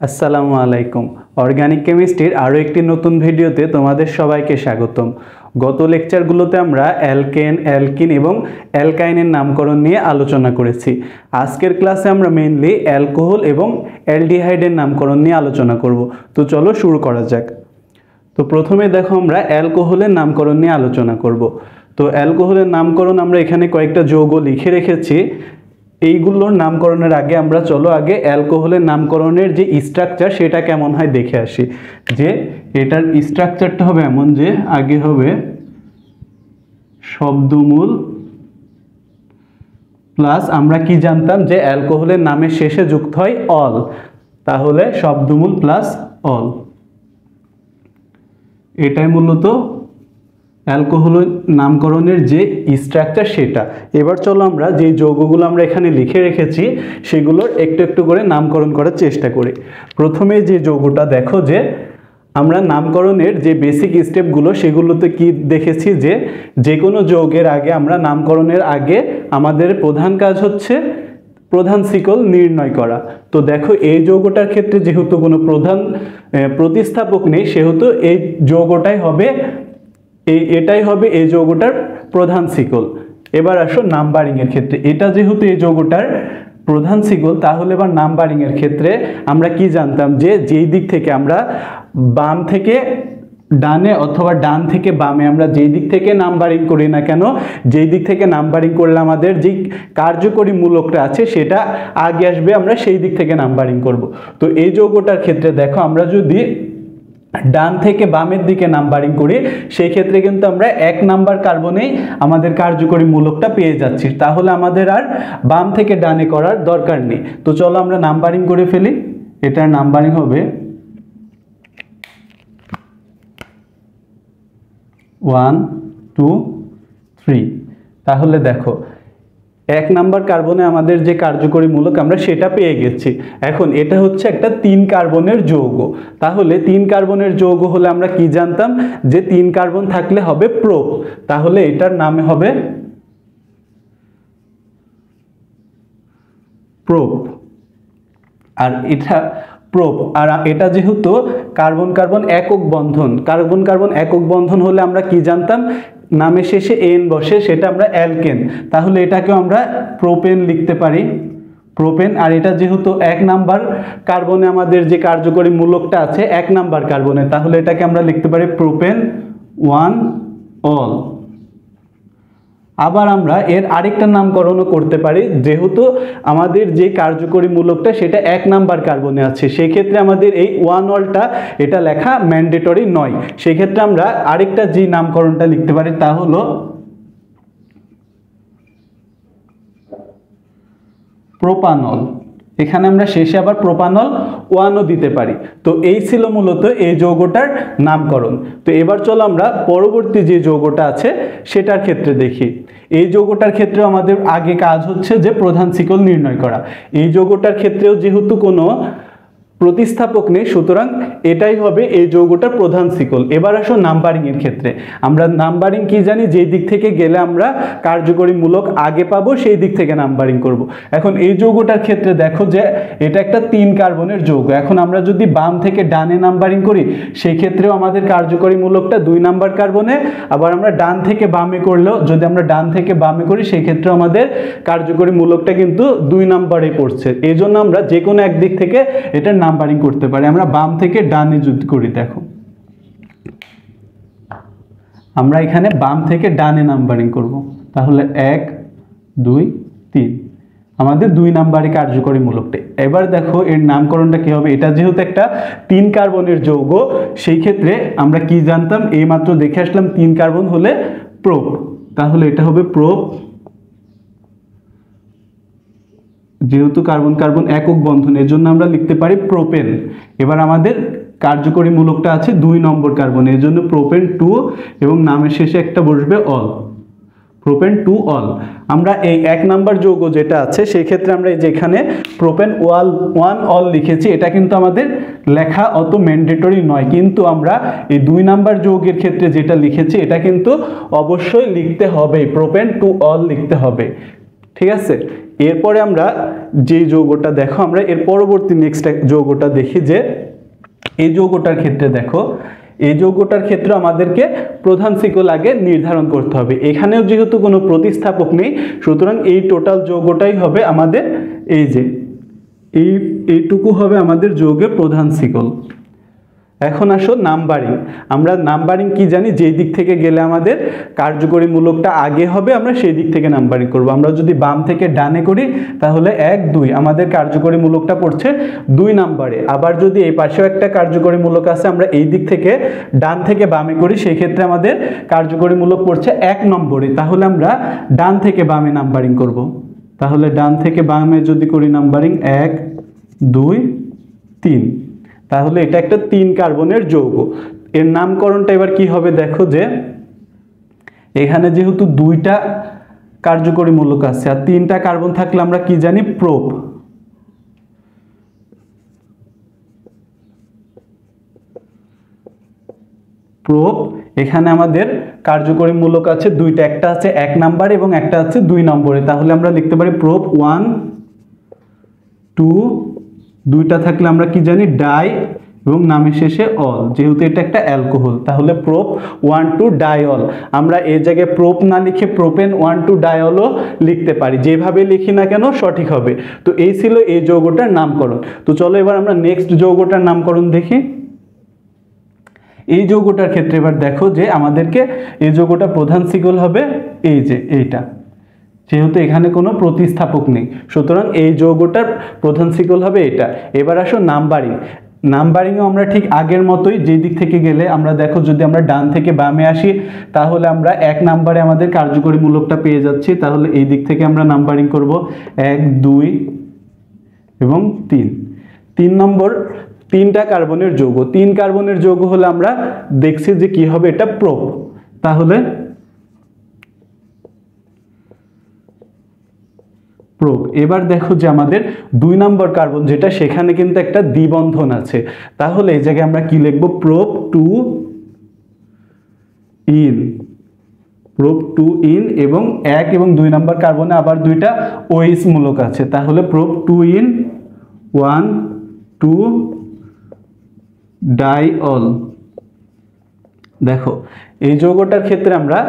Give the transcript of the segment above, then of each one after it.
আসসালামু আলাইকুম। অর্গানিক কেমিস্ট্রির আরও একটি নতুন ভিডিওতে তোমাদের সবাইকে স্বাগতম। গত লেকচারগুলোতে আমরা অ্যালকেন, অ্যালকিন এবং অ্যালকাইনের নামকরণ নিয়ে আলোচনা করেছি। আজকের ক্লাসে আমরা মেইনলি অ্যালকোহল এবং অ্যালডিহাইডের নামকরণ নিয়ে আলোচনা করব। তো চলো শুরু করা যাক। তো প্রথমে দেখো আমরা অ্যালকোহলের নামকরণ নিয়ে আলোচনা করব। তো অ্যালকোহলের নামকরণ আমরা এখানে কয়েকটা যৌগ লিখে রেখেছি। এইগুলোর নামকরণের আগে আমরা আগে অ্যালকোহলের নামকরণের যে স্ট্রাকচার সেটা কেমন হয় দেখে আসি। যে এটার স্ট্রাকচারটা হবে এমন যে আগে হবে শব্দমূল প্লাস আমরা কি জানতাম যে অ্যালকোহলের নামের শেষে যুক্ত হয় অল, তাহলে শব্দমূল প্লাস অল, এটাই মূলত অ্যালকোহলের নামকরণের যে স্ট্রাকচার সেটা। এবার চলো আমরা যে যৌগগুলো আমরা এখানে লিখে রেখেছি সেগুলোর একটু একটু করে নামকরণ করার চেষ্টা করি। প্রথমে যে যৌগটা দেখো যে আমরা নামকরণের যে বেসিক স্টেপগুলো সেগুলোতে কি দেখেছি যে যে কোনো যৌগের আগে আমরা নামকরণের আগে আমাদের প্রধান কাজ হচ্ছে প্রধান শিকল নির্ণয় করা। তো দেখো এই যৌগটার ক্ষেত্রে যেহেতু কোনো প্রধান প্রতিস্থাপক নেই সেহেতু এই যৌগটাই হবে এটাই হবে এই যৌগটার প্রধান শিকল। এবার আসো নাম্বারিং এর ক্ষেত্রে, এটা যেহেতু এই যৌগটার প্রধান শিকল তাহলে এবার নাম্বারিং এর ক্ষেত্রে আমরা কি জানতাম যে যেই দিক থেকে আমরা বাম থেকে ডানে অথবা ডান থেকে বামে আমরা যেই দিক থেকে নাম্বারিং করি না কেন, যেই দিক থেকে নাম্বারিং করলে আমাদের যে কার্যকরী মূলকটা আছে সেটা আগে আসবে, আমরা সেই দিক থেকে নাম্বারিং করব। তো এই যৌগটার ক্ষেত্রে দেখো আমরা যদি ডান থেকে বামের দিকে নাম্বারিং করি সেই ক্ষেত্রে কিন্তু আমরা 1 নাম্বার কার্বনেই আমাদের কার্যকরী মূলকটা পেয়ে যাচ্ছি, তাহলে আমাদের আর বাম থেকে ডানে করার দরকার নেই। তো চলো আমরা নাম্বারিং করে ফেলি। এটার নাম্বারিং হবে 1 2 3। তাহলে দেখো 1 নাম্বার কার্বনে আমাদের যে কার্যকরী মূলক আমরা সেটা পেয়ে গেছি। এখন এটা হচ্ছে একটা 3 কার্বনের যৌগ, তাহলে 3 কার্বনের যৌগ হলে আমরা কি জানতাম যে 3 কার্বন থাকলে হবে প্রোপ, তাহলে এটার নামে হবে প্রোপ। আর এটা প্রোপ, আর এটা যেহেতু কার্বন কার্বন একক বন্ধন, কার্বন কার্বন একক বন্ধন হলে আমরা কি জানতাম নামের শেষে এন বসে, সেটা আমরা অ্যালকেন, তাহলে এটাকেও আমরা প্রোপেন লিখতে পারি, প্রোপেন। আর এটা যেহেতু 1 নাম্বার কার্বনে আমাদের যে কার্যকরী মূলকটা আছে 1 নাম্বার কার্বনে, তাহলে এটাকে আমরা লিখতে পারি প্রোপেন 1 অল। আবার আমরা এর আরেকটা নামকরণও করতে পারি, যেহেতু আমাদের যে কার্যকরী মূলকটা সেটা 1 নাম্বার কার্বনে আছে সেই ক্ষেত্রে আমাদের এই 1 অলটা এটা লেখা ম্যান্ডেটরি নয়, সেই ক্ষেত্রে আমরা আরেকটা যে নামকরণটা লিখতে পারি তা হলো প্রোপানল। এখানে আমরা শেষে আবার প্রোপানল 1ও দিতে পারি। তো এই ছিল মূলত এই যৌগটার নামকরণ। তো এবার চলো আমরা পরবর্তী যে যৌগটা আছে সেটার ক্ষেত্রে দেখি। এই যৌগটার ক্ষেত্রে আমাদের আগে কাজ হচ্ছে যে প্রধান শিকল নির্ণয় করা। এই যৌগটার ক্ষেত্রেও যেহেতু কোনো প্রতিস্থাপক নেই সুতরাং এটাই হবে এই যৌগটার প্রধান শিকল। এবার আসো নাম্বারিং এর ক্ষেত্রে, আমরা নাম্বারিং কি জানি যেই দিক থেকে গেলে আমরা কার্যকরী মূলক আগে পাবো সেই দিক থেকে নাম্বারিং করব। এখন এই যৌগটার ক্ষেত্রে দেখো যে এটা একটা 3 কার্বনের যৌগ, এখন আমরা যদি বাম থেকে ডানে নাম্বারিং করি সেই ক্ষেত্রেও আমাদের কার্যকরী মূলকটা 2 নাম্বার কার্বনে, আবার আমরা ডান থেকে বামে করলেও যদি আমরা ডান থেকে বামে করি সেই ক্ষেত্রে আমাদের কার্যকরী মূলকটা কিন্তু 2 নাম্বারে পড়ছে। এই জন্য আমরা যে কোনো এক দিক থেকে এটা নাম্বারিং করতে পারি। আমরা বাম থেকে ডানে যদি করি, দেখো আমরা এখানে বাম থেকে ডানে নাম্বারিং করব, তাহলে 1 2 3 আমাদের 2 নাম্বারে কার্যকরী মূলকটা। এবার দেখো এর নামকরণটা কি হবে, এটা যেহেতু একটা 3 কার্বনের যৌগ সেই ক্ষেত্রে আমরা কি জানতাম এইমাত্র দেখে আসলাম 3 কার্বন হলে প্রোপ, তাহলে এটা হবে প্রোপ। যেহেতু কার্বন কার্বন একক বন্ধন এর জন্য আমরা লিখতে পারি প্রোপেন। এবার আমাদের কার্যকরী মূলকটা আছে 2 নম্বর কার্বন, এর জন্য প্রোপেন 2 এবং নামের শেষে একটা বসবে অল, প্রোপেন 2 অল। আমরা এই 1 নাম্বার যৌগ যেটা আছে সেই ক্ষেত্রে আমরা যেখানে প্রোপেন 1 অল লিখেছি এটা কিন্তু আমাদের লেখা অত ম্যান্ডেটরি নয়, কিন্তু আমরা এই 2 নাম্বার যৌগের ক্ষেত্রে যেটা লিখেছি এটা কিন্তু অবশ্যই লিখতে হবে, প্রোপেন 2 অল লিখতে হবে। ঠিক আছে। এরপরে আমরা যে যৌগটা দেখো, আমরা এর পরবর্তী নেক্সট যৌগটা দেখি যে এই যৌগটার ক্ষেত্রে দেখো, এই যৌগটার ক্ষেত্রে আমাদেরকে প্রধান শিকল আগে নির্ধারণ করতে হবে। এখানেও যেহেতু কোনো প্রতিস্থাপক নেই, সুতরাং এই টোটাল যৌগটাই হবে আমাদের এই যে এইটুকু হবে আমাদের যৌগের প্রধান শিকল। এখন আসো নাম্বারিং। আমরা নাম্বারিং কি জানি, যেই দিক থেকে গেলে আমাদের কার্যকরী মূলকটা আগে হবে আমরা সেই দিক থেকে নাম্বারিং করব। আমরা যদি বাম থেকে ডানে করি তাহলে 1 2 আমাদের কার্যকরী মূলকটা পড়ছে 2 নম্বরে। আবার যদি এই পাশেও একটা কার্যকরী মূলক আছে, আমরা এই দিক থেকে ডান থেকে বামে করি, সেই ক্ষেত্রে আমাদের কার্যকরী মূলক পড়ছে 1 নম্বরে। তাহলে আমরা ডান থেকে বামে নাম্বারিং করব। তাহলে ডান থেকে বামে যদি করি নাম্বারিং 1 2 3, তাহলে এটা একটা 3 কার্বনের যৌগ। এর নামকরণটা এবার কি হবে দেখো, যে এখানে যেহেতু 2টা কার্যকরী মূলক আছে আর 3টা কার্বন থাকলে আমরা কি জানি, প্রোপ। প্রোপ, এখানে আমাদের কার্যকরী মূলক আছে 2টা, একটা আছে 1 নম্বরে এবং একটা আছে 2 নম্বরে। তাহলে আমরা লিখতে পারি প্রোপ 1 2, 2টা থাকলে আমরা কি জানি, ডাই এবং নামের শেষে অল, যেহেতু এটা একটা অ্যালকোহল। তাহলে প্রোপ 1 2 ডাইঅল। আমরা এই জায়গায় প্রোপ না লিখে প্রোপেন 1 2 ডাইঅলও লিখতে পারি, যেভাবে লিখি না কেন সঠিক হবে। তো এই ছিল এই যৌগটার নামকরণ। তো চলো এবার আমরা নেক্সট যৌগটার নামকরণ দেখি। এই যৌগটার ক্ষেত্রে এবার দেখো যে আমাদেরকে এই যৌগটা প্রধান শিকল হবে এই যে এইটা, যেহেতু এখানে কোনো প্রতিস্থাপক নেই, সুতরাং এই যৌগটার প্রধান শিকল হবে এটা। এবার আসো নাম্বারিং। নাম্বারিংও আমরা ঠিক আগের মতোই, যে দিক থেকে গেলে আমরা দেখো, যদি আমরা ডান থেকে বামে আসি তাহলে আমরা 1 নম্বরে আমাদের কার্যকরী মূলকটা পেয়ে যাচ্ছি। তাহলে এই দিক থেকে আমরা নাম্বারিং করব 1 2 এবং 3। 3 নম্বর 3টা কার্বনের যৌগ। 3 কার্বনের যৌগ হলে আমরা দেখছি যে কি হবে, এটা প্রোপ। তাহলে প্রোপ। এবার দেখো যে আমাদের 2 নম্বর কার্বন যেটা, সেখানে কিন্তু একটা দ্বিবন্ধন আছে। তাহলে এই জায়গায় আমরা কি লিখব, প্রোপ 2 ইন। প্রোপ 2 ইন, এবং 1 এবং 2 নম্বর কার্বনে আবার 2টা OH মূলক আছে। তাহলে প্রোপ 2 ইন 1 2 ডাইঅল। দেখো এই যৌগটার ক্ষেত্রে আমরা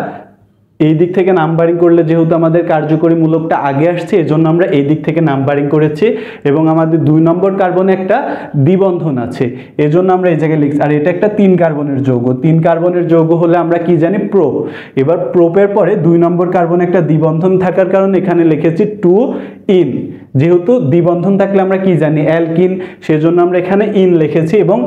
এই দিক থেকে নাম্বারিং করলে, যেহেতু আমাদের কার্যকরী মূলকটা আগে আসছে, এজন্য আমরা এই দিক থেকে নাম্বারিং করেছি। এবং আমাদের 2 নম্বর কার্বনে একটা দ্বিবন্ধন আছে, এজন্য আমরা এই জায়গায় লিখছি। আর এটা একটা 3 কার্বনের যৌগ। 3 কার্বনের যৌগ হলে আমরা কি জানি, প্রোপ। এবার প্রোপের পরে 2 নম্বর কার্বনে একটা দ্বিবন্ধন থাকার কারণে এখানে লিখেছি 2 ইন। যেহেতু দ্বিবন্ধন থাকলে আমরা কি জানি, অ্যালকিন, সেজন্য আমরা এখানে ইন লিখেছি। এবং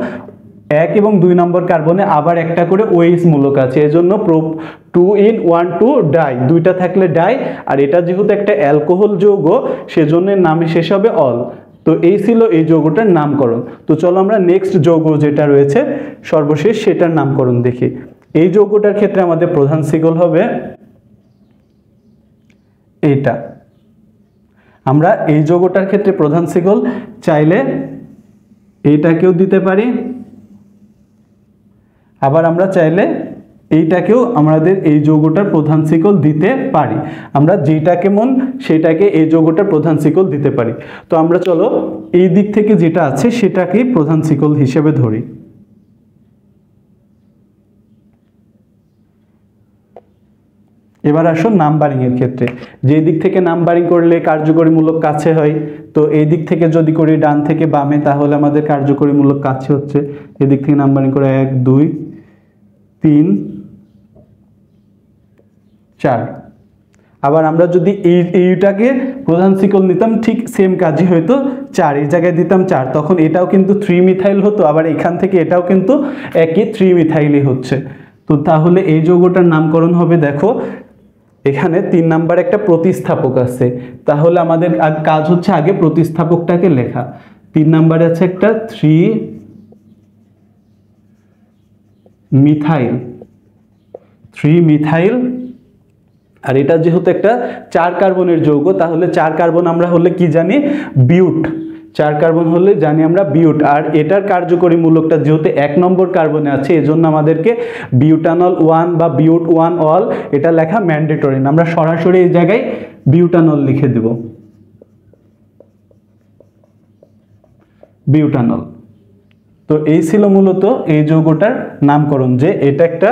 1 এবং 2 নম্বর কার্বনে আবার একটা করে OH মূলক আছে, এজন্য প্রোপ 2 ইন 1 2 ডাই, 2টা থাকলে ডাই। আর এটা যেহেতু একটা অ্যালকোহল যৌগ, সেজন্য নামে শেষ হবে অল। তো এই ছিল এই যৌগটার নামকরণ। তো চলো আমরা নেক্সট যৌগ যেটা রয়েছে সর্বশেষ, সেটার নামকরণ দেখি। এই যৌগটার ক্ষেত্রে আমাদের প্রধান শিকল হবে এইটা। আমরা এই যৌগটার ক্ষেত্রে প্রধান শিকল চাইলে এইটাকেও দিতে পারি, আবার আমরা চাইলে এইটাকেও আমাদের এই যৌগটার প্রধান শিকল দিতে পারি। আমরা যেটাকে মন সেটাকে এই যৌগটার প্রধান শিকল দিতে পারি। তো আমরা চলো এই দিক থেকে যেটা আছে সেটাকেই প্রধান শিকল হিসেবে ধরি। এবার আসো নাম্বারিং এর ক্ষেত্রে। যে দিক থেকে নাম্বারিং করলে কার্যকরী মূলক কাছে হয়, তো এই দিক থেকে যদি করি ডান থেকে বামে, তাহলে আমাদের কার্যকরী মূলক কাছে হচ্ছে। এদিক থেকে নাম্বারিং করে 1 2 3 4। আবার আমরা যদি এইটাকে প্রধান শিকল নিতাম, ঠিক সেম কাজই হয়তো 4, এই জায়গায় দিতাম 4, তখন এটাও কিন্তু 3 মিথাইল হতো। আবার এখান থেকে এটাও কিন্তু একই 3 মিথাইলই হচ্ছে। তো তাহলে এই যৌগটার নামকরণ হবে, দেখো এখানে 3 নাম্বার একটা প্রতিস্থাপক আছে, তাহলে আমাদের কাজ হচ্ছে আগে প্রতিস্থাপকটাকে লেখা। 3 নাম্বারে আছে একটা 3 মিথাইল, 3 মিথাইল। আর এটা যেহেতু একটা 4 কার্বনের যৌগ, তাহলে 4 কার্বন আমরা হলে কি জানি, বিউট। 4 কার্বন হলে জানি আমরা বিউট, আর এটার কার্যকরী মূলকটা যেহেতু 1 নম্বর কার্বনে আছে এজন্য আমাদেরকে বিউটানল 1 বা বিউট 1 অল এটা লেখা ম্যান্ডেটরি না, আমরা সরাসরি এই জায়গায় বিউটানল লিখে দেব, বিউটানল। তো এই ছিল মূলত এই যৌগটার নামকরণ, যে এটা একটা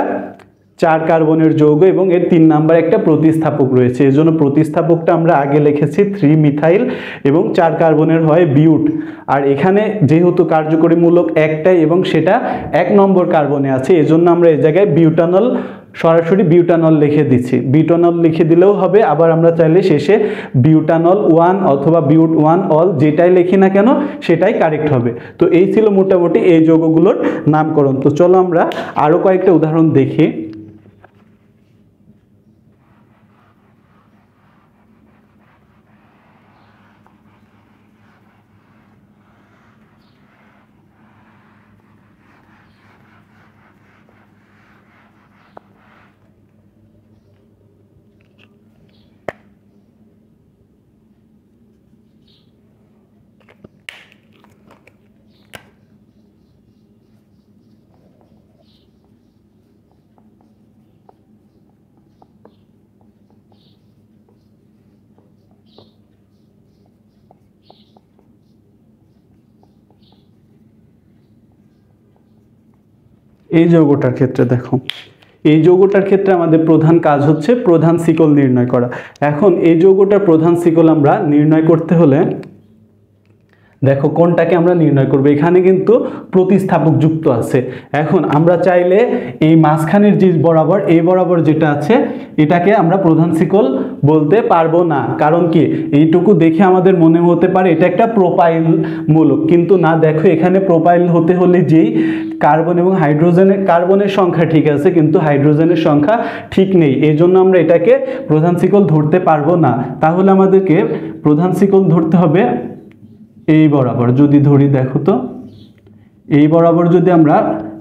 4 কার্বনের যৌগ এবং এর 3 নাম্বার একটা প্রতিস্থাপক রয়েছে, এজন্য প্রতিস্থাপকটা আমরা আগে লিখেছি 3 মিথাইল এবং 4 কার্বনের হয় বিউট। আর এখানে যেহেতু কার্যকরী মূলক একটাই এবং সেটা 1 নম্বর কার্বনে আছে এজন্য আমরা এই জায়গায় বিউটানল, সরাসরি বিউটানল লিখে দিচ্ছি। বিউটানল লিখে দিলেও হবে, আবার আমরা চাইলে শেষে বিউটানল 1 অথবা বিউট 1 অল যেটাই লিখি না কেন সেটাই কারেক্ট হবে। তো এই ছিল মোটামুটি এই যৌগগুলোর নামকরণ। তো চলো আমরা আরো কয়েকটা উদাহরণ দেখি। এই যৌগটার ক্ষেত্রে দেখো, এই যৌগটার ক্ষেত্রে আমাদের প্রধান কাজ হচ্ছে প্রধান শিকল নির্ণয় করা। এখন এই যৌগটার প্রধান শিকল আমরা নির্ণয় করতে হলে দেখো কোনটাকে আমরা নির্ণয় করব, এখানে কিন্তু প্রতিস্থাপক যুক্ত আছে। এখন আমরা চাইলে এই মাঝখানের যে বরাবর, এই বরাবর যেটা আছে এটাকে আমরা প্রধান শিকল বলতে পারবো না। কারণ কি, এইটুকু দেখে আমাদের মনে হতে পারে এটা একটা প্রোপাইল মূলক, কিন্তু না, দেখো এখানে প্রোপাইল হতে হলে যেই কার্বন এবং হাইড্রোজেনের, কার্বনের সংখ্যা ঠিক আছে কিন্তু হাইড্রোজেনের সংখ্যা ঠিক নেই, এই জন্য আমরা এটাকে প্রধান শিকল ধরতে পারবো না। তাহলে আমাদেরকে প্রধান শিকল ধরতে হবে এই বরাবর। যদি ধরি, দেখো তো এই বরাবর যদি আমরা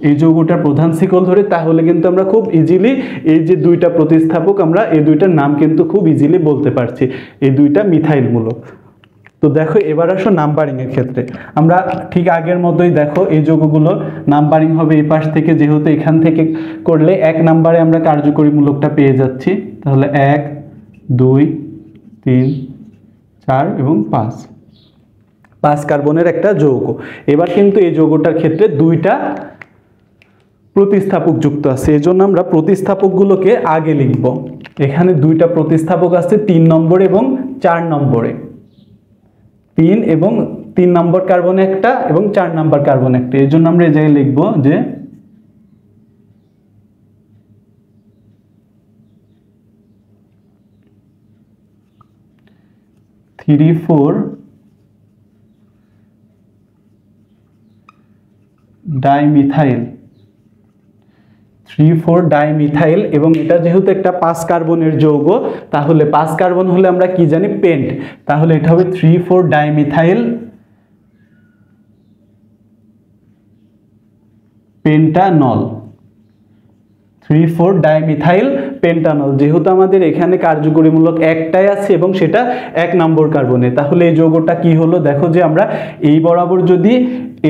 এই যৌগটার প্রধান শিকল ধরি তাহলে কিন্তু আমরা খুব ইজিলি এই যে দুইটা প্রতিস্থাপক, আমরা এই দুইটার নাম কিন্তু খুব ইজিলি বলতে পারছি, এই দুইটা মিথাইল মূলক। তো দেখো এবার আসো নাম্বারিং এর ক্ষেত্রে, আমরা ঠিক আগের মতোই দেখো এই যৌগগুলোর নাম্বারিং হবে এই পাশ থেকে, যেহেতু এখান থেকে করলে 1 নাম্বারে আমরা কার্যকরী মূলকটা পেয়ে যাচ্ছি, তাহলে 1 2 3 4 এবং 5 কার্বনের একটা যৌগ। এবার কিন্তু এই যৌগটার ক্ষেত্রে দুইটা প্রতিস্থাপক যুক্ত আছে, এজন্য আমরা প্রতিস্থাপকগুলোকে আগে লিখব। এখানে দুইটা প্রতিস্থাপক আছে 3 নম্বরে এবং 4 নম্বরে, 3 এবং 3 নম্বর কার্বনে একটা এবং 4 নম্বর কার্বনে একটা, এজন্য আমরা এই জায়গায় লিখব যে 3,4 ডাইমিথাইল, 3,4 ডাইমিথাইল। এবং এটা যেহেতু একটা 5 কার্বনের যৌগ, তাহলে 5 কার্বন হলে আমরা কি জানি, পেন্ট, তাহলে এটা হবে 3,4 ডাইমিথাইল পেন্টানল, 3,4 ডাইমিথাইল পেন্টানল। যেহেতু আমাদের এখানে কার্যকরীমূলক একটাই আছে এবং সেটা 1 নম্বর কার্বনে, তাহলে এই যৌগটা কি হলো, দেখো যে আমরা এই বরাবর যদি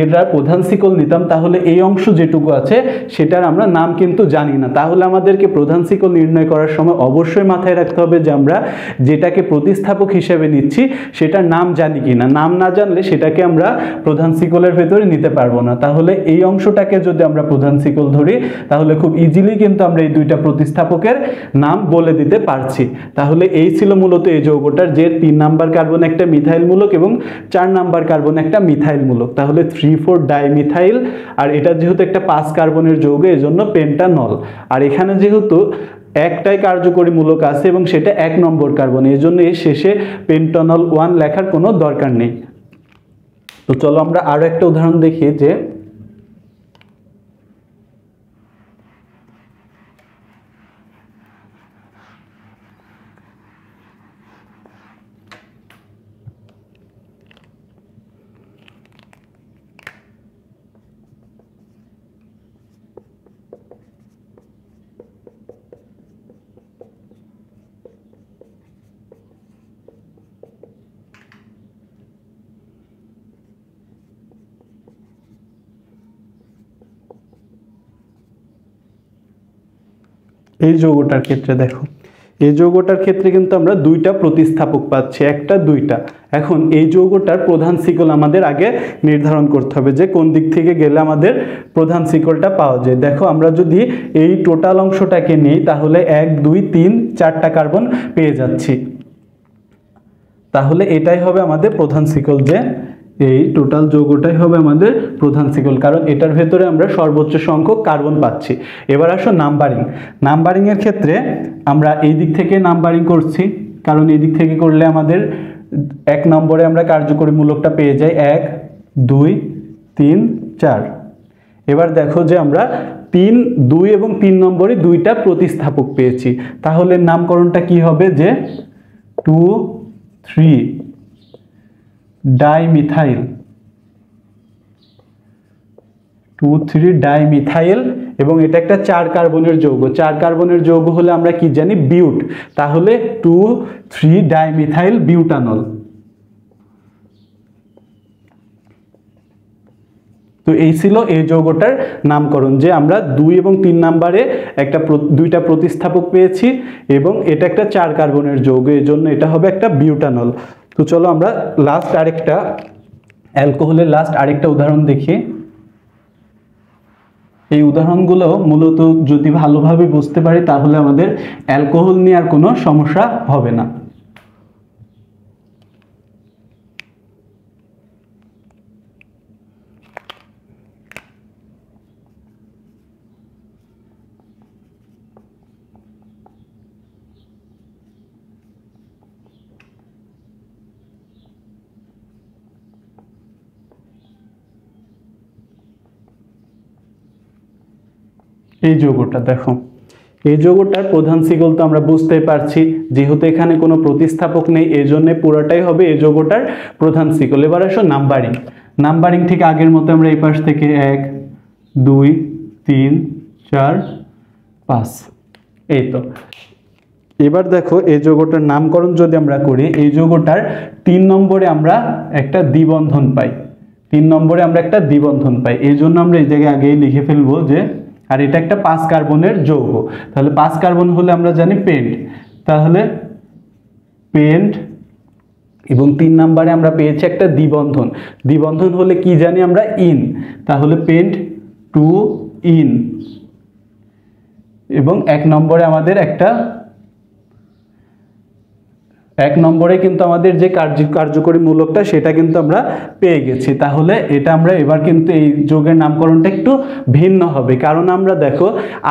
এটার প্রধান শিকল নিতাম তাহলে এই অংশ যেটুকু আছে সেটার আমরা নাম কিন্তু জানি না। তাহলে আমাদেরকে প্রধান শিকল নির্ণয় করার সময় অবশ্যই মাথায় রাখতে হবে যে আমরা যেটাকে প্রতিস্থাপক হিসেবে নিচ্ছি সেটার নাম জানি কিনা, নাম না জানলে সেটাকে আমরা প্রধান শিকলের ভেতরে নিতে পারবো না। তাহলে এই অংশটাকে যদি আমরা প্রধান শিকল ধরি তাহলে খুব ইজিলি কিন্তু আমরা এই দুইটা প্রতিস্থাপকের নাম বলে দিতে পারছি। তাহলে এই ছিল মূলত এই যৌগটার, যে 3 নাম্বার কার্বন একটা মিথাইল মূলক এবং 4 নাম্বার কার্বন একটা মিথাইল মূলক, তাহলে 3,4 ডাইমিথাইল। আর এটা যেহেতু একটা 5 কার্বনের যৌগ এজন্য পেন্টানল। আর এখানে যেহেতু একটাই কার্যকরী মূলক আছে এবং সেটা 1 নম্বর কার্বন, এই জন্য এর শেষে পেন্টানল 1 লেখার কোনো দরকার নেই। তো চলো আমরা আরো একটা উদাহরণ দেখি, যে এই যৌগটার ক্ষেত্রে দেখো, এই যৌগটার ক্ষেত্রে কিন্তু আমরা দুইটা প্রতিস্থাপক পাচ্ছি, একটা দুইটা। এখন এই যৌগটার প্রধান শিকল আমাদের আগে নির্ধারণ করতে হবে যে কোন দিক থেকে গেলে আমাদের প্রধান শিকলটা পাওয়া যায়। দেখো আমরা যদি এই টোটাল অংশটাকে নিই তাহলে 1 2 3 4টা কার্বন পেয়ে যাচ্ছি, তাহলে এটাই হবে আমাদের প্রধান শিকল, যে এই টোটাল যৌগটাই হবে আমাদের প্রধান শিকল, কারণ এটার ভেতরে আমরা সর্বোচ্চ সংখ্যক কার্বন পাচ্ছি। এবার আসো নাম্বারিং। নাম্বারিংয়ের ক্ষেত্রে আমরা এই দিক থেকে নাম্বারিং করছি, কারণ এই দিক থেকে করলে আমাদের 1 নম্বরে আমরা কার্যকরী মূলকটা পেয়ে যাই 1 2 3 4। এবার দেখো যে আমরা 3 2 এবং 3 নম্বরে দুইটা প্রতিস্থাপক পেয়েছি, তাহলে নামকরণটা কি হবে যে 2 3 ডাইমিথাইল, 2 3 ডাইমিথাইল, এবং এটা একটা 4 কার্বনের যৌগ। 4 কার্বনের যৌগ হলে আমরা কি জানি, বিউট, তাহলে 2 3 ডাইমিথাইল বিউটানল। তো এই ছিল এই যৌগটার নামকরণ, যে আমরা 2 এবং 3 নম্বরে দুইটা প্রতিস্থাপক পেয়েছি এবং এটা একটা 4 কার্বনের যৌগ, এই জন্য এটা হবে একটা বিউটানল। তো চলো আমরা লাস্ট আরেকটা অ্যালকোহলের আরেকটা উদাহরণ দেখি। এই উদাহরণগুলো মূলত যদি ভালোভাবে বুঝতে পারি তাহলে আমাদের অ্যালকোহল নিয়ে আর কোনো সমস্যা হবে না। এই যৌগটা দেখো, এই যৌগটার প্রধান শিকল তো আমরা বুঝতেই পারছি, যেহেতু এখানে কোনো প্রতিস্থাপক নেই এই জন্য পুরোটাই হবে এই যৌগটার প্রধান শিকল। এবার আসো নাম্বারিং। নাম্বারিং ঠিক আগের মতো আমরা এই পাশ থেকে 1 2 3 4 5, এই তো। এবার দেখো এই যৌগটার নামকরণ যদি আমরা করি, এই যৌগটার 3 নম্বরে আমরা একটা দ্বিবন্ধন পাই, 3 নম্বরে আমরা একটা দ্বিবন্ধন পাই, এই জন্য আমরা এই জায়গায় আগেই লিখে ফেলবো যে, আর এটা একটা 5 কার্বনের যৌগ, তাহলে 5 কার্বন হলে আমরা জানি পেন্ট, তাহলে পেন্ট, এবং 3 নম্বরে আমরা পেয়েছি একটা দ্বিবন্ধন, দ্বিবন্ধন হলে কি জানি আমরা ইন, তাহলে পেন্ট 2 ইন, এবং 1 নম্বরে আমাদের একটা 1 নম্বরে কিন্তু আমাদের যে কার্যকরী মূলকটা সেটা কিন্তু আমরা পেয়ে গেছি। তাহলে এটা আমরা এবার কিন্তু এই যৌগের নামকরণটা একটু ভিন্ন হবে, কারণ আমরা দেখো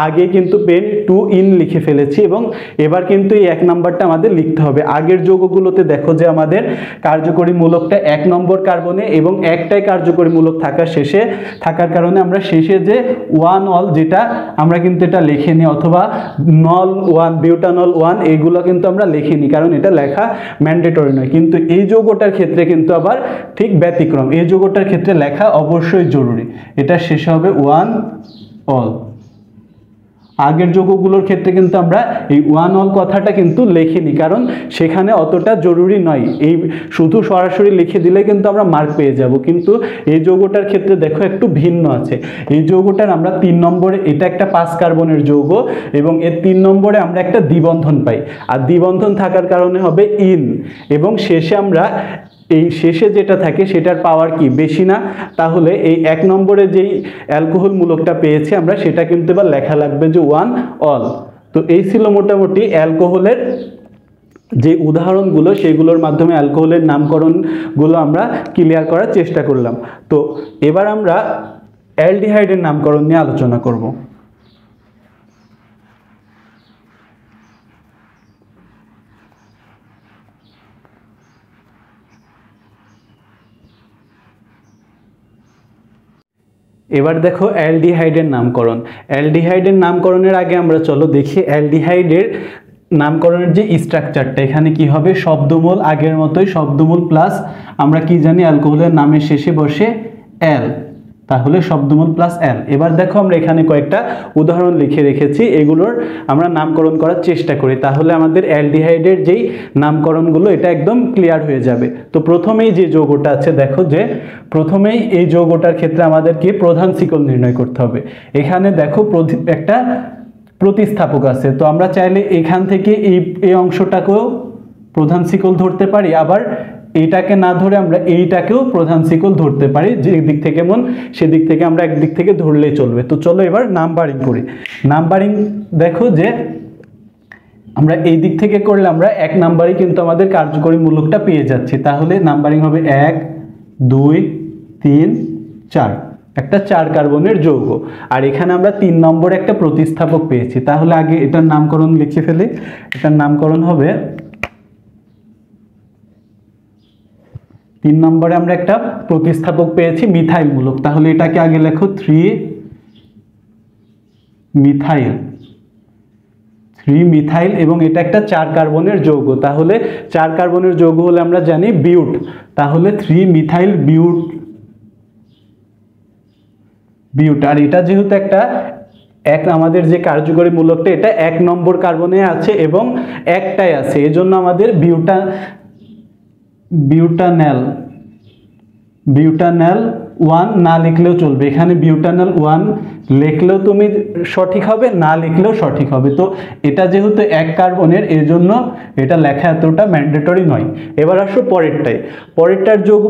আগে কিন্তু পেন 2 ইন লিখে ফেলেছি এবং এবার কিন্তু এই 1 নম্বরটা আমাদের লিখতে হবে। আগের যৌগগুলোতে দেখো যে আমাদের কার্যকরী মূলকটা 1 নম্বর কার্বনে এবং একটাই কার্যকরী মূলক থাকার কারণে আমরা শেষে যে 1 অল, যেটা আমরা কিন্তু এটা লিখিনি, অথবা নল 1 বিউটানল 1, এইগুলো কিন্তু আমরা লিখিনি, কারণ এটা লেখা ম্যান্ডেটরি নয়। কিন্তু এই যৌগটার ক্ষেত্রে কিন্তু আবার ঠিক ব্যতিক্রম, এই যৌগটার ক্ষেত্রে লেখা অবশ্যই জরুরি, এটা শেষে হবে 1 অল। আগের যৌগগুলোর ক্ষেত্রে কিন্তু আমরা এই 1 অল কথাটা কিন্তু লিখিনি, কারণ সেখানে অতটা জরুরি নয়, এই শুধু সরাসরি লিখে দিলে কিন্তু আমরা মার্ক পেয়ে যাব। কিন্তু এই যৌগটার ক্ষেত্রে দেখো একটু ভিন্ন আছে, এই যৌগটার আমরা 3 নম্বরে, এটা একটা 5 কার্বনের যৌগ এবং এর 3 নম্বরে আমরা একটা দ্বিবন্ধন পাই, আর দ্বিবন্ধন থাকার কারণে হবে ইন, এবং শেষে আমরা এই শেষে যেটা থাকে সেটার পাওয়ার কি বেশি না, তাহলে এই 1 নম্বরে যেই অ্যালকোহল মূলকটা পেয়েছি আমরা সেটা কিন্তু এবার লেখা লাগবে যে 1 অল। তো এই ছিল মোটামুটি অ্যালকোহলের যে উদাহরণগুলো, সেগুলোর মাধ্যমে অ্যালকোহলের নামকরণগুলো আমরা ক্লিয়ার করার চেষ্টা করলাম। তো এবার আমরা অ্যালডিহাইডের নামকরণ নিয়ে আলোচনা করব। এবার দেখো অ্যালডিহাইডের নামকরণ। অ্যালডিহাইডের নামকরণের আগে আমরা চলো দেখি অ্যালডিহাইডের নামকরণের যে স্ট্রাকচারটা, এখানে কি হবে, শব্দমূল আগের মতোই, শব্দমূল প্লাস আমরা কি জানি অ্যালকোহলের নামের শেষে বসে অ্যাল, তাহলে শব্দমূল প্লাস অ্যাল। এবার দেখো আমরা এখানে কয়েকটা উদাহরণ লিখে রেখেছি, এগুলোর আমরা নামকরণ করার চেষ্টা করি, তাহলে আমাদের অ্যালডিহাইডের যেই নামকরণগুলো এটা একদম ক্লিয়ার হয়ে যাবে। তো প্রথমেই যে যৌগটা আছে, দেখো যে প্রথমেই এই যৌগটার ক্ষেত্রে আমাদেরকে প্রধান শিকল নির্ণয় করতে হবে। এখানে দেখো একটা প্রতিস্থাপক আছে, তো আমরা চাইলে এখান থেকে এই অংশটাকেও প্রধান শিকল ধরতে পারি, আবার এইটাকে না ধরে আমরা এইটাকেও প্রধান শিকল ধরতে পারি, যে দিক থেকে মন সেদিক থেকে আমরা একদিক থেকে ধরলেই চলবে। তো চলো এবার নাম্বারিং করি। নাম্বারিং দেখো যে আমরা এই দিক থেকে করলে আমরা 1 নাম্বারই কিন্তু আমাদের কার্যকরী মূলকটা পেয়ে যাচ্ছি। তাহলে নাম্বারিং হবে 1 2 3 4, একটা 4 কার্বনের যৌগ। আর এখানে আমরা 3 নম্বর একটা প্রতিস্থাপক পেয়েছি। তাহলে আগে এটার নামকরণ লিখে ফেলি। এটার নামকরণ হবে 3 নম্বরে আমরা একটা প্রতিস্থাপক পেয়েছি মিথাইল মূলক। তাহলে এটাকে আগে লেখো 3 মিথাইল, এবং এটা একটা 4 কার্বনের যৌগ। তাহলে 4 কার্বনের যৌগ হলে আমরা জানি বিউট। তাহলে 3 মিথাইল বিউট। আর এটা যেহেতু আমাদের যে কার্যকরী মূলকটা এটা 1 নম্বর কার্বনে আছে এবং একটাই আছে, এজন্য আমাদের বিউটানল 1 না লিখলেও চলবে। এখানে বিউটানল 1 লিখলেও তুমি সঠিক হবে, না লিখলেও সঠিক হবে। তো এটা যেহেতু 1 কার্বনের, এর জন্য এটা লেখা এতটা ম্যান্ডেটরি নয়। এবার আসো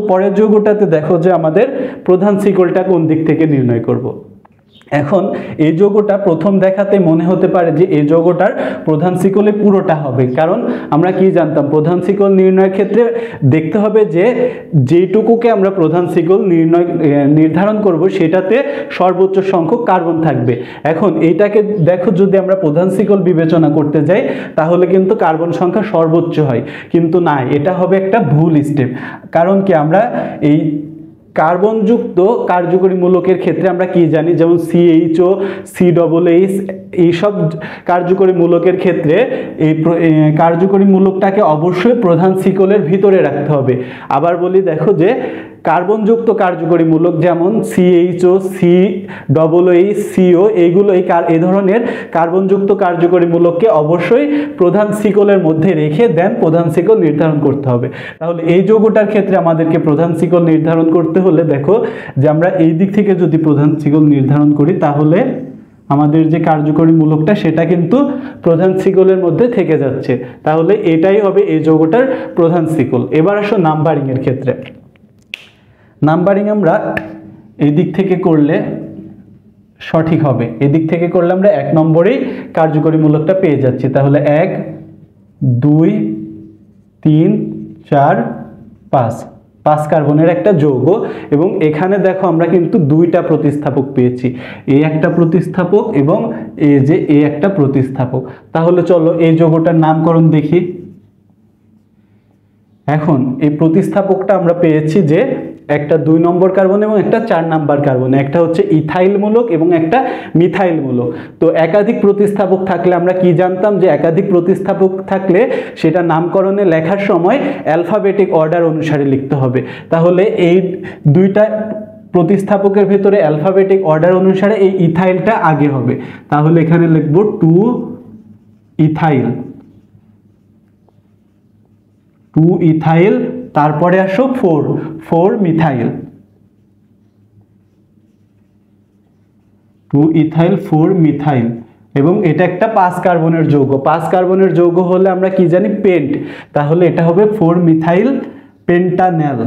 পরের যৌগটাতে দেখো যে আমাদের প্রধান শিকলটা কোন দিক থেকে নির্ণয় করব। এখন এই যৌগটা প্রথম দেখাতে মনে হতে পারে যে এই যৌগটার প্রধান শিকলে পুরোটা হবে, কারণ আমরা কি জানতাম প্রধান শিকল নির্ণয়ের ক্ষেত্রে দেখতে হবে যে যেটুকুকে আমরা প্রধান শিকল নির্ধারণ করব সেটাতে সর্বোচ্চ সংখ্যক কার্বন থাকবে। এখন এইটাকে দেখো, যদি আমরা প্রধান শিকল বিবেচনা করতে যাই তাহলে কিন্তু কার্বন সংখ্যা সর্বোচ্চ হয়, কিন্তু না, এটা হবে একটা ভুল স্টেপ। কারণ কি, আমরা এই কার্বনযুক্ত কার্যকরী মূলকের ক্ষেত্রে আমরা কি জানি, যেমন CHO CHH এইসব কার্যকরী মূলকের ক্ষেত্রে এই কার্যকরী মূলকটাকে অবশ্যই প্রধান শিকলের ভিতরে রাখতে হবে। আবার বলি, দেখো যে কার্বনযুক্ত কার্যকরী মূলক যেমন CHO CHH CO এইগুলো এই ধরনের কার্বনযুক্ত কার্যকরী মূলককে অবশ্যই প্রধান শিকলের মধ্যে রেখে দেন প্রধান শিকল নির্ধারণ করতে হবে। তাহলে এই যৌগটার ক্ষেত্রে আমাদেরকে প্রধান শিকল নির্ধারণ করতে হলে দেখো যে আমরা এই দিক থেকে যদি প্রধান শিকল নির্ধারণ করি তাহলে আমাদের যে কার্যকরী মূলকটা সেটা কিন্তু প্রধান শিকলের মধ্যে থেকে যাচ্ছে। তাহলে এটাই হবে এই যৌগটার প্রধান শিকল। এবার আসো নাম্বারিং এর ক্ষেত্রে। নাম্বারিং আমরা এই দিক থেকে করলে সঠিক হবে, এদিক থেকে করলে আমরা 1 নম্বরেই কার্যকরী মূলকটা পেয়ে যাচ্ছি। তাহলে 1 2 3 4 5 কার্বনের একটা যৌগ, এবং এখানে দেখো আমরা কিন্তু 2টা প্রতিস্থাপক পেয়েছি, এই একটা প্রতিস্থাপক এবং এই একটা প্রতিস্থাপক। তাহলে চলো এই যৌগটার নামকরণ দেখি। এখন এই প্রতিস্থাপকটা আমরা পেয়েছি যে একটা 2 নম্বর কার্বন এবং একটা 4 নম্বর কার্বন, একটা হচ্ছে ইথাইল মূলক এবং একটা মিথাইল মূলক। তো একাধিক প্রতিস্থাপক থাকলে আমরা কি জানতাম যে একাধিক প্রতিস্থাপক থাকলে সেটা নামকরণে লেখার সময় অ্যালফাবেটিক অর্ডার অনুসারে লিখতে হবে। তাহলে এই 2টা প্রতিস্থাপকের ভিতরে অ্যালফাবেটিক অর্ডার অনুসারে এই ইথাইলটা আগে হবে। তাহলে এখানে লিখব 2 ইথাইল, তারপরে আসো 4 মিথাইল, 2 ইথাইল 4 মিথাইল, এবং এটা একটা 5 কার্বনের যৌগ। 5 কার্বনের যৌগ হলে আমরা কি জানি, পেন্ট। তাহলে এটা হবে 4 মিথাইল পেন্টানল।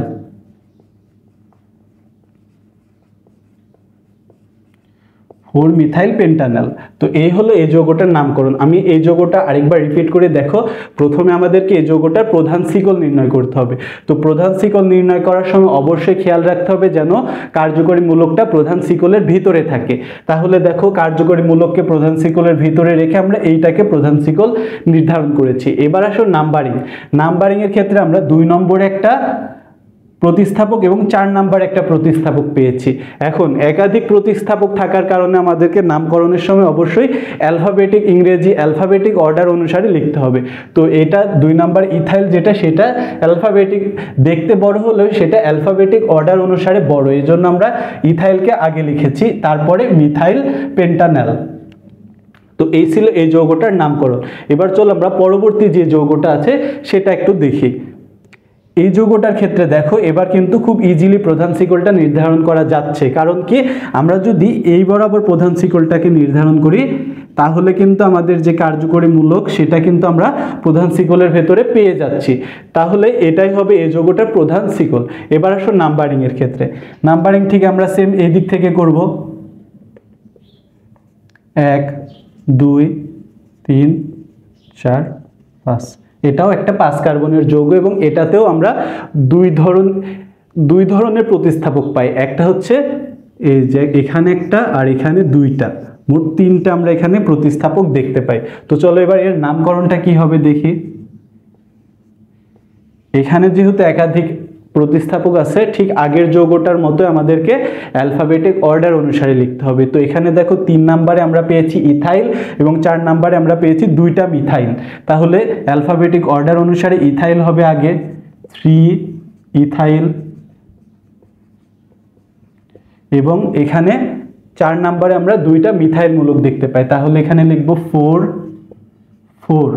4 মিথাইল পেন্টানল। তো এই হলো এই যৌগটার নামকরণ। আমি এই যৌগটা আরেকবার রিপিট করে দেখো। প্রথমে আমাদেরকে এই যৌগটার প্রধান শিকল নির্ণয় করতে হবে। তো প্রধান শিকল নির্ণয় করার সময় অবশ্যই খেয়াল রাখতে হবে যেন কার্যকরী মূলকটা প্রধান শিকলের ভিতরে থাকে। তাহলে দেখো কার্যকরী মূলককে প্রধান শিকলের ভিতরে রেখে আমরা এইটাকে প্রধান শিকল নির্ধারণ করেছি। এবার আসো নাম্বারিং এর ক্ষেত্রে আমরা 2 নম্বরে একটা প্রতিস্থাপক এবং 4 নাম্বার একটা প্রতিস্থাপক পেয়েছি। এখন একাধিক প্রতিস্থাপক থাকার কারণে আমাদেরকে নামকরণের সময় অবশ্যই ইংরেজি অ্যালফাবেটিক অর্ডার অনুসারে লিখতে হবে। তো এটা 2 নাম্বার ইথাইল যেটা, সেটা অ্যালফাবেটিক দেখতে বড় হলেও সেটা অ্যালফাবেটিক অর্ডার অনুসারে বড়, এই জন্য আমরা ইথাইলকে আগে লিখেছি, তারপরে মিথাইল পেন্টানল। তো এই ছিল এই যৌগটার নামকরণ। এবার চলো আমরা পরবর্তী যে যৌগটা আছে সেটা একটু দেখি। এই যৌগটার ক্ষেত্রে দেখো এবার কিন্তু খুব ইজিলি প্রধান শিকলটা নির্ধারণ করা যাচ্ছে। কারণ কি, আমরা যদি এই বরাবর প্রধান শিকলটাকে নির্ধারণ করি তাহলে কিন্তু আমাদের যে কার্যকরী মূলক সেটা কিন্তু আমরা প্রধান শিকলের ভেতরে পেয়ে যাচ্ছি। তাহলে এটাই হবে এই যৌগটার প্রধান শিকল। এবার আসো নাম্বারিং এর ক্ষেত্রে। নাম্বারিং ঠিক আমরা সেম এই দিক থেকে করব, 1 2 3 4 5। এটাও একটা 5 কার্বনের যৌগ এবং এটাতেও আমরা দুই ধরনের প্রতিস্থাপক পাই। একটা হচ্ছে এই যে এখানে একটা আর এখানে দুইটা, মোট 3টা আমরা এখানে প্রতিস্থাপক দেখতে পাই। তো চলো এবার এর নামকরণটা কি হবে দেখি। এখানে যেহেতু একাধিক প্রতিস্থাপক আছে, ঠিক আগের যৌগটার মতো আমাদেরকে অ্যালফাবেটিক অর্ডার অনুসারে লিখতে হবে। তো এখানে দেখো 3 নম্বরে আমরা পেয়েছি ইথাইল এবং 4 নম্বরে আমরা পেয়েছি 2টা মিথাইল। তাহলে অ্যালফাবেটিক অর্ডার অনুসারে ইথাইল হবে আগে, 3 ইথাইল, এবং এখানে 4 নম্বরে আমরা 2টা মিথাইল মূলক দেখতে পাই। তাহলে এখানে লিখব 4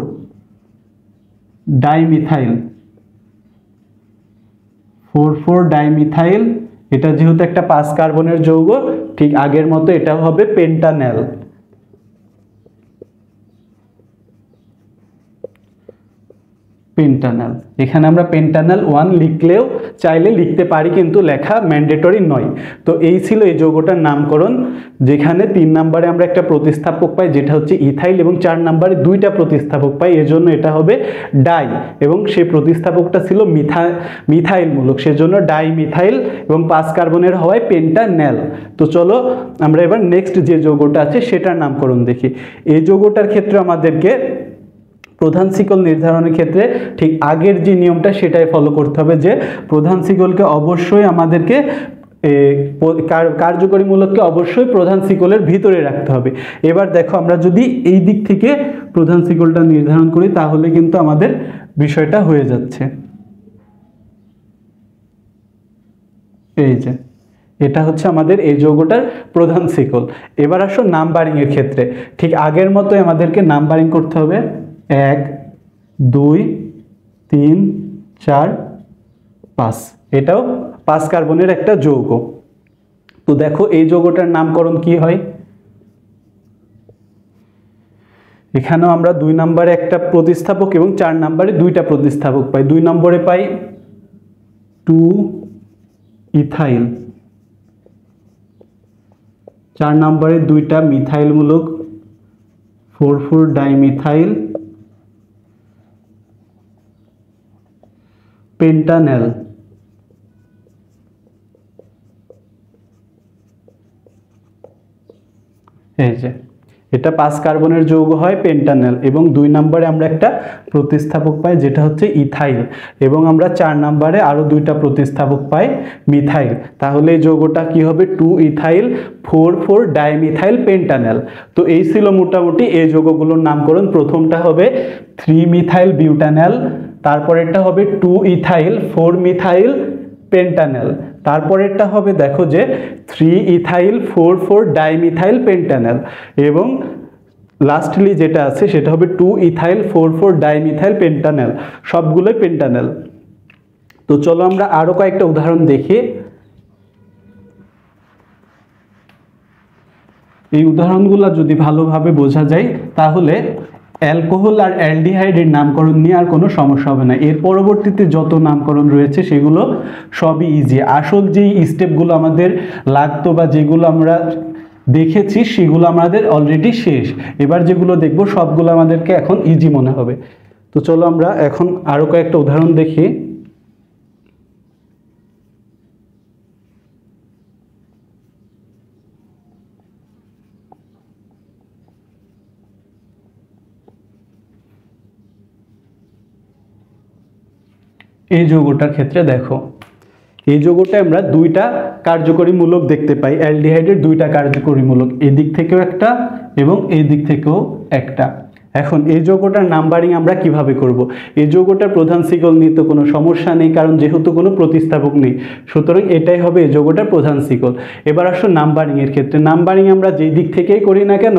ডাইমিথাইল, 4 ডাইমিথাইল। এটা যেহেতু একটা 5 কার্বনের যৌগ, ঠিক আগের মতো এটাও হবে পেন্টানেল। পেন্টানেল, এখানে আমরা পেন্টানেল 1 লিখলেও চাইলে লিখতে পারি, কিন্তু লেখা ম্যান্ডেটরি নয়। তো এই ছিল এই যৌগটার নামকরণ, যেখানে 3 নম্বরে আমরা একটা প্রতিস্থাপক পাই যেটা হচ্ছে ইথাইল এবং 4 নম্বরে 2টা প্রতিস্থাপক পাই, এজন্য এটা হবে ডাই, এবং সেই প্রতিস্থাপকটা ছিল মিথাইল মূলক, সেজন্য ডাই মিথাইল, এবং 5 কার্বনের হওয়ায় পেন্টানেল। তো চলো আমরা এবার নেক্সট যে যৌগটা আছে সেটার নামকরণ দেখি। এই যৌগটার ক্ষেত্রে আমাদেরকে প্রধান শিকল নির্ধারণের ক্ষেত্রে ঠিক আগের যে নিয়মটা সেটাই ফলো করতে হবে, যে প্রধান শিকলকে অবশ্যই আমাদেরকে কার্যকরী মূলককে অবশ্যই প্রধান শিকলের ভিতরে রাখতে হবে। এবার দেখো আমরা যদি এই দিক থেকে প্রধান শিকলটা নির্ধারণ করি তাহলে কিন্তু আমাদের বিষয়টা হয়ে যাচ্ছে। এই যে এটা হচ্ছে আমাদের এই যৌগটার প্রধান শিকল। এবার আসো নাম্বারিং এর ক্ষেত্রে, ঠিক আগের মতোই আমাদেরকে নাম্বারিং করতে হবে, 1 2 3 4 5। এটাও 5 কার্বনের একটা যৌগ। তো দেখো এই যৌগটার নামকরণ কি হয়। এখানেও আমরা 2 নম্বরে একটা প্রতিস্থাপক এবং 4 নম্বরে 2টা প্রতিস্থাপক পাই। 2 নম্বরে পাই 2 ইথাইল, 4 নম্বরে 2টা মিথাইল মূলক 4 ডাইমিথাইল পেন্টানেল। এই যে এটা 5 কার্বনের যৌগ হয় পেন্টানেল, এবং 2 নম্বরে আমরা একটা প্রতিস্থাপক পাই যেটা হচ্ছে ইথাইল, এবং আমরা 4 নম্বরে আরো 2টা প্রতিস্থাপক পাই মিথাইল। তাহলে এই যৌগটা কি হবে, 2 ইথাইল 4 ডাইমিথাইল পেন্টানেল। তো এই ছিল মোটামুটি এই যৌগগুলোর নামকরণ। প্রথমটা হবে 3 মিথাইল বিউটানেল, তারপরেরটা হবে 2 ইথাইল 4 মিথাইল পেন্টানেল, তারপরেরটা হবে দেখো যে 3 ইথাইল 4 ডাইমিথাইল পেন্টানেল, এবং লাস্টলি যেটা আছে সেটা হবে 2 ইথাইল 4 ডাইমিথাইল পেন্টানেল। সবগুলোই পেন্টানেল। তো চলো আমরা আরো কয়েকটা উদাহরণ দেখি। এই উদাহরণগুলো যদি ভালোভাবে বোঝা যায় তাহলে অ্যালকোহল আর অ্যালডিহাইডের নামকরণ নিয়ে আর কোনো সমস্যা হবে না। এর পরবর্তীতে যত নামকরণ রয়েছে সেগুলো সবই ইজি। আসল যেই স্টেপগুলো আমাদের লাগতো বা যেগুলো আমরা দেখেছি সেগুলো আমাদের অলরেডি শেষ। এবার যেগুলো দেখব সবগুলো আমাদেরকে এখন ইজি মনে হবে। তো চলো আমরা এখন আরো কয়েকটা উদাহরণ দেখি। এই যৌগটার ক্ষেত্রে দেখো, এই যৌগটায় আমরা 2টা কার্যকরী মূলক দেখতে পাই, অ্যালডিহাইডের 2টা কার্যকরী মূলক, এই দিক থেকেও একটা এবং এই দিক থেকেও একটা। এখন এই যৌগটার নাম্বারিং আমরা কিভাবে করব। এই যৌগটার প্রধান শিকল নিয়ে তো কোনো সমস্যা নেই, কারণ যেহেতু কোনো প্রতিস্থাপক নেই, সুতরাং এটাই হবে এই যৌগটার প্রধান শিকল। এবার আসো নাম্বারিং এর ক্ষেত্রে। নাম্বারিং আমরা যেই দিক থেকেই করি না কেন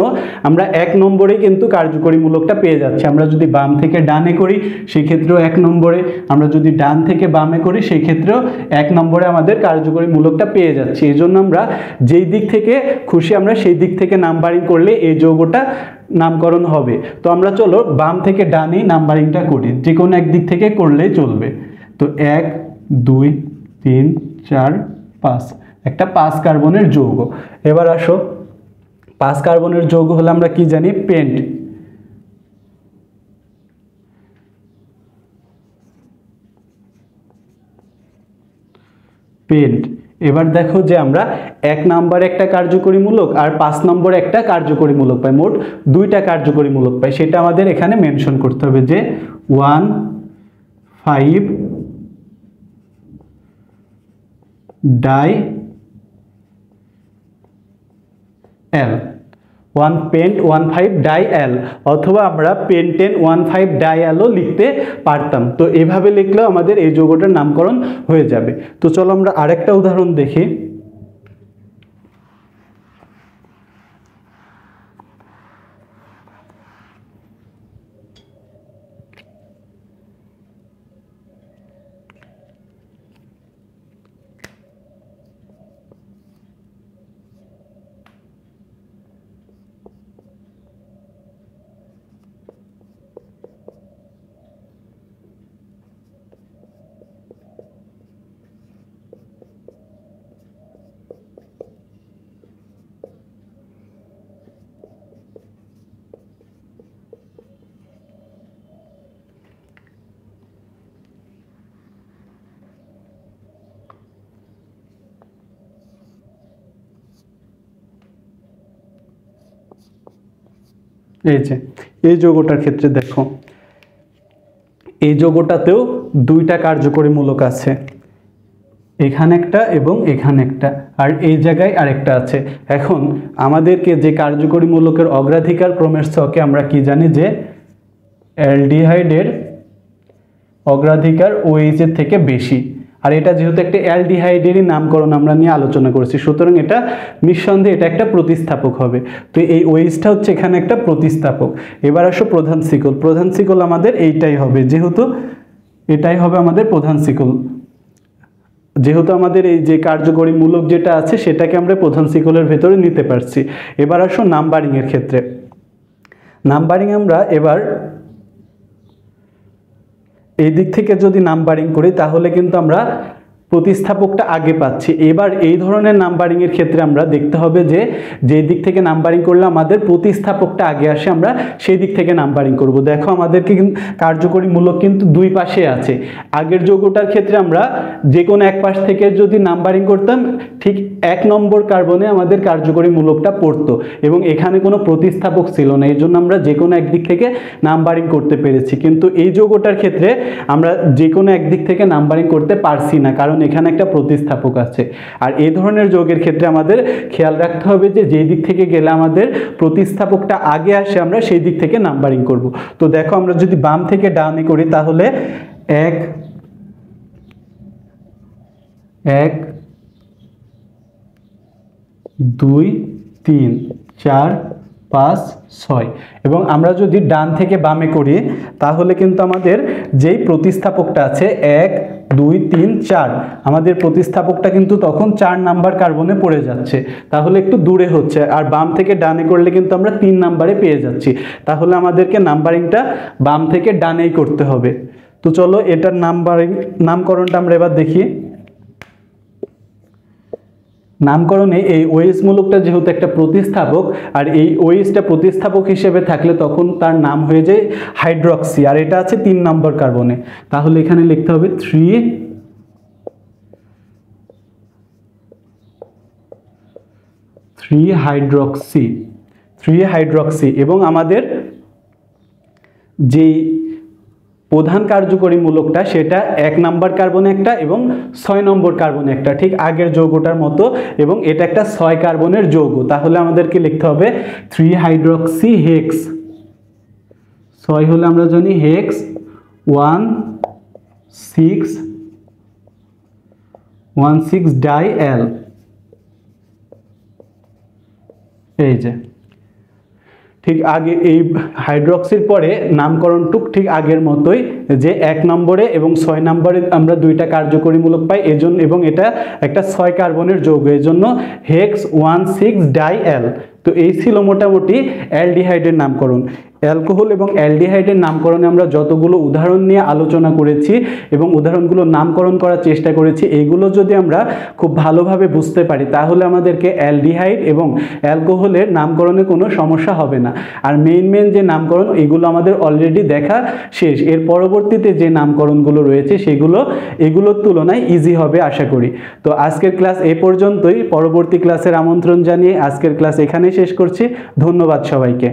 আমরা 1 নম্বরে কিন্তু কার্যকরী মূলকটা পেয়ে যাচ্ছি। আমরা যদি বাম থেকে ডানে করি সেই ক্ষেত্রেও 1 নম্বরে, আমরা যদি ডান থেকে বামে করি সেই ক্ষেত্রেও 1 নম্বরে আমাদের কার্যকরী মূলকটা পেয়ে যাচ্ছি। এই জন্য আমরা যেই দিক থেকে খুশি আমরা সেই দিক থেকে নাম্বারিং করলে এই যৌগটা নামকরণ হবে। তো আমরা চলো বাম থেকে ডানে নাম্বারিংটা করি, যে কোনো একদিক থেকে করলেই চলবে। তো 1 2 3 4 5, একটা 5 কার্বনের যৌগ। এবার আসো 5 কার্বনের যৌগ হলে আমরা কি জানি, পেন্ট। পেন্ট। এবার দেখো যে আমরা 1 নম্বরে একটা কার্যকরী মূলক আর 5 নম্বরে একটা কার্যকরী মূলক পাই, মোট 2টা কার্যকরী মূলক পাই। সেটা আমাদের এখানে মেনশন করতে হবে যে 1,5 ডাই এল, 1 পেন্ট 1,5 ডাই এল, অথবা আমরা পেন্টেন 1,5 ডাই এলও লিখতে পারতাম। তো এভাবে লিখলেও আমাদের এই যৌগটার নামকরণ হয়ে যাবে। তো চলো আমরা আরেকটা উদাহরণ দেখি। এই যে এই যৌগটার ক্ষেত্রে দেখো, এই যৌগটাতেও 2টা কার্যকরী মূলক আছে, এখানে একটা এবং এখানে একটা, আর এই জায়গায় আরেকটা আছে। এখন আমাদেরকে যে কার্যকরী মূলকের অগ্রাধিকার ক্রমের ছকে আমরা কি জানি যে অ্যালডিহাইডের অগ্রাধিকার OH এর থেকে বেশি। আর এটা যেহেতু একটা অ্যালডিহাইডেরই নামকরণ আমরা নিয়ে আলোচনা করেছি, সুতরাং এটা নিঃসন্দেহে এটা একটা প্রতিস্থাপক হবে। তো এই OH-টা হচ্ছে এখানে একটা প্রতিস্থাপক। এবার আসো প্রধান শিকল। প্রধান শিকল আমাদের এইটাই হবে, যেহেতু এটাই হবে আমাদের প্রধান শিকল। যেহেতু আমাদের এই যে কার্যকরী মূলক যেটা আছে সেটাকে আমরা প্রধান শিকলের ভেতরে নিতে পারছি। এবার আসো নাম্বারিং এর ক্ষেত্রে। নাম্বারিং আমরা এবার এই দিক থেকে যদি নাম্বারিং করি তাহলে কিন্তু আমরা প্রতিস্থাপকটা আগে পাচ্ছি। এবার এই ধরনের নাম্বারিং এর ক্ষেত্রে আমরা দেখতে হবে যে যেই দিক থেকে নাম্বারিং করলে আমাদের প্রতিস্থাপকটা আগে আসে, আমরা সেই দিক থেকে নাম্বারিং করব। দেখো আমাদেরকে কার্যকরী মূলক কিন্তু দুই পাশে আছে। আগের যৌগটার ক্ষেত্রে আমরা যে কোনো এক পাশ থেকে যদি নাম্বারিং করতাম ঠিক 1 নম্বর কার্বনে আমাদের কার্যকরী মূলকটা পড়তো এবং এখানে কোনো প্রতিস্থাপক ছিল না, এই জন্য আমরা যে কোনো একদিক থেকে নাম্বারিং করতে পেরেছি। কিন্তু এই যৌগটার ক্ষেত্রে আমরা যে কোনো একদিক থেকে নাম্বারিং করতে পারছি না, কারণ এখানে একটা প্রতিস্থাপক আছে। আর এই ধরনের যৌগের ক্ষেত্রে আমাদের খেয়াল রাখতে হবে যে যেই দিক থেকে গেলে আমাদের প্রতিস্থাপকটা আগে আসে আমরা সেই দিক থেকে নাম্বারিং করব। তো দেখো আমরা যদি বাম থেকে ডানে করি তাহলে 1 2 3 4 5 6, এবং আমরা যদি ডান থেকে বামে করি তাহলে কিন্তু আমাদের যেই প্রতিস্থাপকটা আছে 1 2 3 4, আমাদের প্রতিস্থাপকটা কিন্তু তখন 4 নাম্বার কার্বনে পড়ে যাচ্ছে, তাহলে একটু দূরে হচ্ছে। আর বাম থেকে ডানে করলে কিন্তু আমরা 3 নাম্বারে পেয়ে যাচ্ছি, তাহলে আমাদেরকে নাম্বারিংটা বাম থেকে ডানেই করতে হবে। তো চলো এটার নামকরণটা আমরা এবার দেখি। নামকরণে এই OH মূলকটা যেহেতু একটা প্রতিস্থাপক, আর এই OH-টা প্রতিস্থাপক হিসেবে থাকলে তখন তার নাম হয়ে যায় হাইড্রক্সি, আর এটা আছে 3 নম্বর কার্বনে, তাহলে এখানে লিখতে হবে 3 হাইড্রক্সি। এবং আমাদের যেই প্রধান কার্যকরী মূলকটা সেটা 1 নম্বর কার্বনে একটা এবং 6 নম্বর কার্বনে একটা, ঠিক আগের যৌগটার মতো, এবং এটা একটা 6 কার্বনের যৌগ, তাহলে আমাদেরকে লিখতে হবে 3 হাইড্রক্সি হেক্স। 6 হলে আমরা জানি হেক্স 1,6 ডাই এল। এই যে ঠিক আগে এই হাইড্রক্সির পরে নামকরণটুক ঠিক আগের মতোই, যে 1 নম্বরে এবং 6 নম্বরে আমরা 2টা কার্যকরী মূলক পাই এজন্য, এবং এটা একটা 6 কার্বনের যৌগ, এজন্য হেক্স 1,6 ডাই এল। তো এই ছিল মোটামুটি অ্যালডিহাইডের নামকরণ। অ্যালকোহল এবং অ্যালডিহাইডের নামকরণে আমরা যতগুলো উদাহরণ নিয়ে আলোচনা করেছি এবং উদাহরণগুলো নামকরণ করার চেষ্টা করেছি, এগুলো যদি আমরা খুব ভালোভাবে বুঝতে পারি তাহলে আমাদেরকে অ্যালডিহাইড এবং অ্যালকোহলের নামকরণে কোনো সমস্যা হবে না। আর মেইন যে নামকরণ এগুলো আমাদের অলরেডি দেখা শেষ। এর পরবর্তীতে যে নামকরণগুলো রয়েছে এগুলোর তুলনায় ইজি হবে আশা করি। তো আজকের ক্লাস এ পর্যন্তই। পরবর্তী ক্লাসের আমন্ত্রণ জানিয়ে আজকের ক্লাস এখানেই শেষ করছি। ধন্যবাদ সবাইকে।